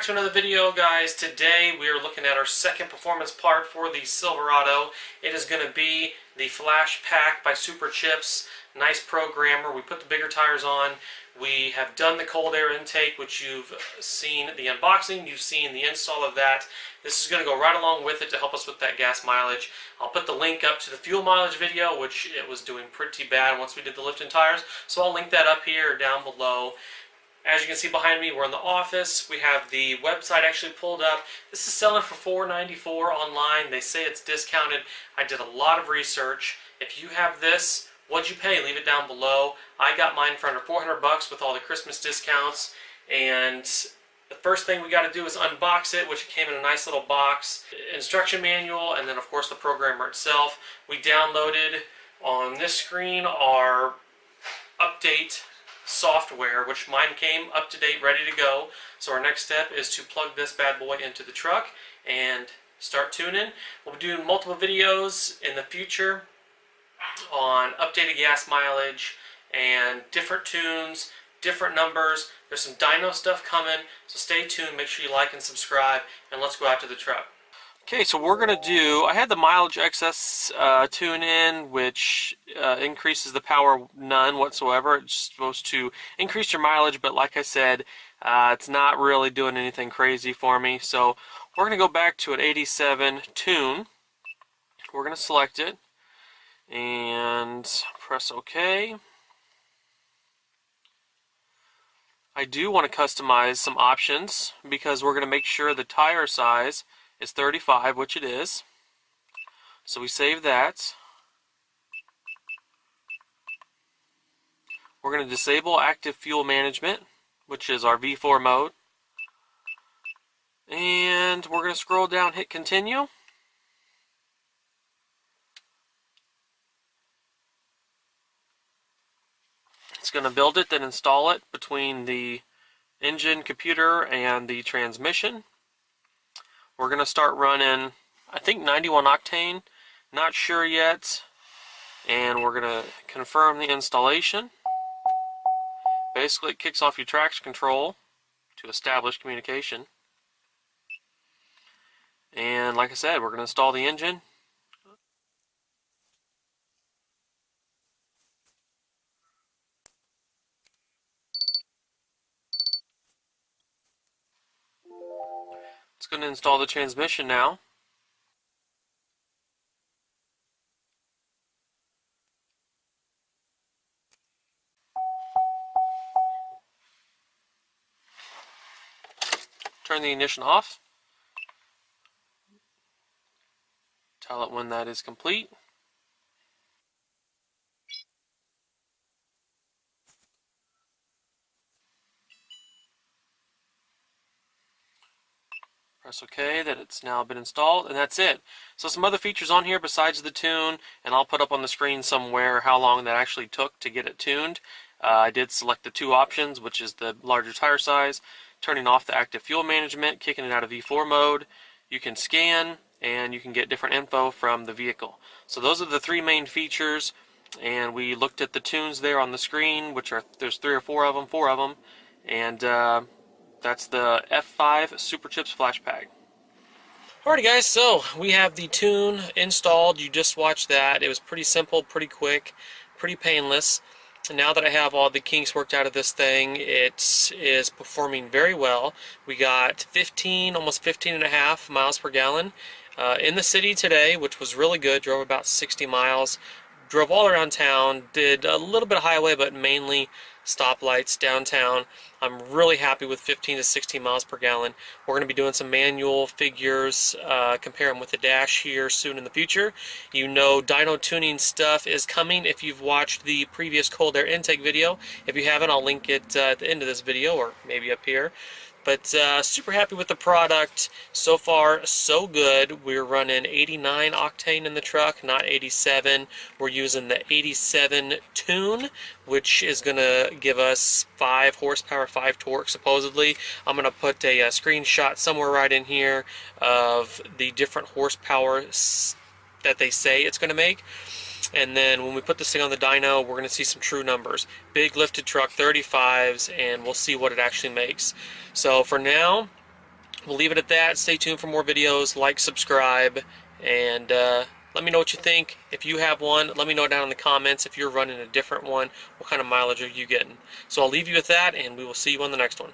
to another video, guys. Today we are looking at our second performance part for the Silverado. It is going to be the Flashpaq by Superchips. Nice programmer. We put the bigger tires on. We have done the cold air intake, which you've seen the unboxing. You've seen the install of that. This is going to go right along with it to help us with that gas mileage. I'll put the link up to the fuel mileage video, which it was doing pretty bad once we did the lift and tires. So I'll link that up here or down below. As you can see behind me, we're in the office. We have the website actually pulled up. This is selling for $4.94 online. They say it's discounted. I did a lot of research. If you have this, what'd you pay? Leave it down below. I got mine for under 400 bucks with all the Christmas discounts. And the first thing we got to do is unbox it, which came in a nice little box. Instruction manual, and then of course the programmer itself. We downloaded on this screen our update software, which mine came up to date, ready to go. So our next step is to plug this bad boy into the truck and start tuning. We'll be doing multiple videos in the future on updated gas mileage and different tunes, different numbers. There's some dyno stuff coming, so stay tuned. Make sure you like and subscribe, and let's go out to the truck. Okay, so we're going to do, I had the mileage excess tune in, which increases the power none whatsoever. It's supposed to increase your mileage, but like I said, it's not really doing anything crazy for me. So we're going to go back to an 87 tune. We're going to select it and press OK. I do want to customize some options because we're going to make sure the tire size is 35, which it is. So we save that. We're going to disable active fuel management, which is our V4 mode. And we're going to scroll down, hit continue. It's going to build it, then install it between the engine, computer, and the transmission. We're going to start running, I think 91 octane, not sure yet, and we're going to confirm the installation. Basically, it kicks off your traction control to establish communication. And like I said, we're going to install the engine. It's going to install the transmission now. Turn the ignition off. Tell it when that is complete. Press OK, that it's now been installed, and that's it. So some other features on here besides the tune, and I'll put up on the screen somewhere how long that actually took to get it tuned. I did select the two options, which is the larger tire size, turning off the active fuel management, kicking it out of V4 mode. You can scan, and you can get different info from the vehicle. So those are the three main features, and we looked at the tunes there on the screen, which are, there's four of them, and that's the F5 Superchips Flashpaq. Alrighty guys, so we have the tune installed. You just watched that. It was pretty simple, pretty quick, pretty painless. And now that I have all the kinks worked out of this thing, it is performing very well. We got 15, almost 15.5 miles per gallon in the city today, which was really good. Drove about 60 miles. Drove all around town, did a little bit of highway, but mainly stoplights downtown. I'm really happy with 15 to 16 miles per gallon. We're going to be doing some manual figures, compare them with the dash here soon in the future. You know, dyno tuning stuff is coming if you've watched the previous cold air intake video. If you haven't, I'll link it at the end of this video, or maybe up here. But super happy with the product. So far, so good. We're running 89 octane in the truck, not 87. We're using the 87 tune, which is going to give us 5 horsepower, 5 torque, supposedly. I'm going to put a screenshot somewhere right in here of the different horsepower that they say it's going to make. And then when we put this thing on the dyno, we're going to see some true numbers. Big lifted truck, 35s, and we'll see what it actually makes. So for now, we'll leave it at that. Stay tuned for more videos. Like, subscribe, and let me know what you think. If you have one, let me know down in the comments. If you're running a different one, what kind of mileage are you getting? So I'll leave you with that, and we will see you on the next one.